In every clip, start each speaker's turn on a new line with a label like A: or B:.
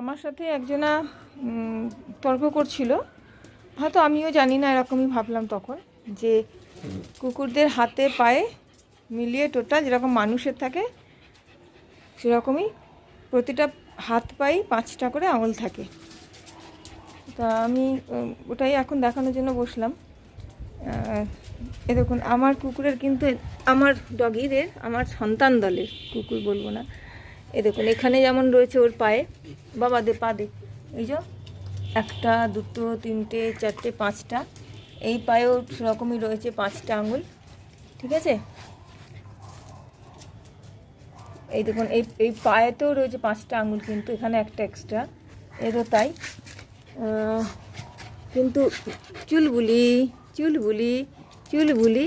A: আমার সাথে একজনা তর্ক করছিল, হয়তো আমিও জানি না, এরকমই ভাবলাম তখন, যে কুকুরদের হাতে পায়ে মিলিয়ে টোটাল যেরকম মানুষের থাকে সেরকমই প্রতিটা হাত পায়ে 5টা করে আঙুল থাকে। তা আমি ওটাই এখন দেখানোর জন্য বসলাম। এ দেখুন, আমার কুকুরের কিন্তু, আমার ডগিদের, আমার সন্তান দলের কুকুর বলবো না, এ দেখুন এখানে যেমন রয়েছে ওর পায়ে, বাবা দে পা দে, এই যে 1, 2, 3, 4, 5টা, এই পায়েও সেরকমই রয়েছে 5টা আঙুল, ঠিক আছে। এই দেখুন এই পায়েতেও রয়েছে 5টা আঙুল, কিন্তু এখানে একটা এক্সট্রা, এরও তাই। কিন্তু চুলবুলি চুলবুলি চুলবুলি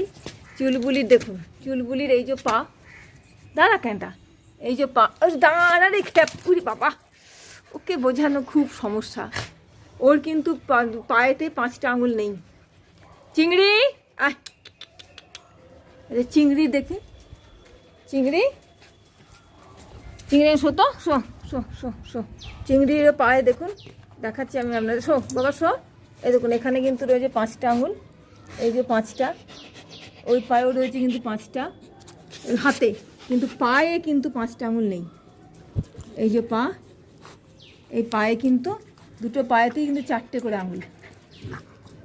A: চুলবুলির দেখুন, চুলবুলির এই যে পা, দাঁড়া কেনটা, এই যে পা, দাঁড়া রে খ্যাপুরি বাবা, ওকে বোঝানো খুব সমস্যা। ওর কিন্তু পায়েতে 5টা আঙুল নেই। চিংড়ি আয়, চিংড়ি দেখি, চিংড়ি চিংড়ি শো তো, শো শো শো শো, চিংড়ির পায়ে দেখুন, দেখাচ্ছি আমি আপনাদের, শো বাবা শো, এই দেখুন এখানে কিন্তু রয়েছে 5টা আঙুল, এই যে 5টা, ওই পায়েও রয়েছে কিন্তু 5টা, ওই হাতে, কিন্তু পায়ে কিন্তু 5টা আঙুল নেই। এই যে পা, এই পায়ে কিন্তু দুটো পায়েতেই কিন্তু 4টে করে আঙুল,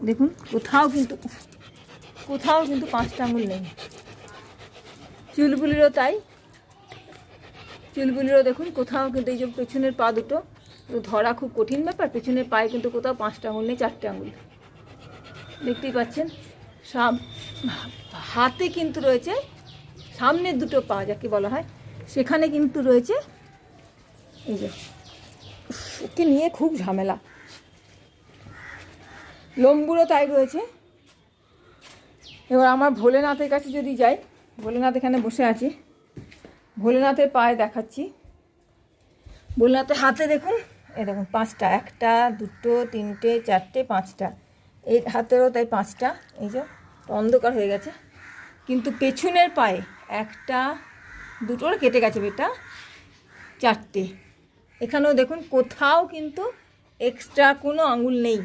A: দেখুন কোথাও কিন্তু 5টা আঙুল নেই। চুলবুলিরও তাই, চুলবুলিরও দেখুন কোথাও কিন্তু, এই যে পেছনের পা দুটো ধরা খুব কঠিন ব্যাপার, পেছনের পায়ে কিন্তু কোথাও 5টা আঙুল নেই, 4টে আঙুল, দেখতেই পাচ্ছেন। সব হাতে কিন্তু রয়েছে, সামনের দুটো পা যাকে বলা হয়, সেখানে কিন্তু রয়েছে, এই যে, ওকে নিয়ে খুব ঝামেলা। লম্বুরও তাই রয়েছে। এবার আমার ভোলেনাথের কাছে যদি যাই, ভোলেনাথ এখানে বসে আছে, ভোলেনাথের পায়ে দেখাচ্ছি। ভোলেনাথের হাতে দেখুন, এই দেখুন 5টা, 1, 2, 3, 4, 5টা, এই হাতেরও তাই 5টা, এই যে অন্ধকার হয়ে গেছে। কিন্তু পেছনের পায়ে 1, 2 কেটে গেছে বেটা, 4টে, এখানেও দেখুন কোথাও কিন্তু এক্সট্রা কোনো আঙুল নেই,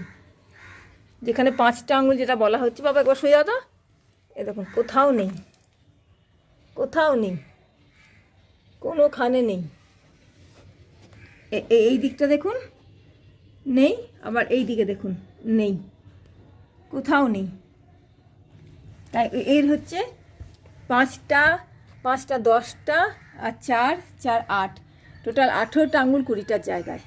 A: যেখানে 5টা আঙুল যেটা বলা হচ্ছে। বাবা একবার সোজা তো, এ দেখুন কোথাও নেই, কোথাও নেই, কোনোখানে নেই। এই দিকটা দেখুন নেই, আবার এই দিকে দেখুন নেই, কোথাও নেই। তাই এর হচ্ছে 5টা 5টা 10টা, আর 4, 4, 8, টোটাল 18টা আঙুল 20টার জায়গায়।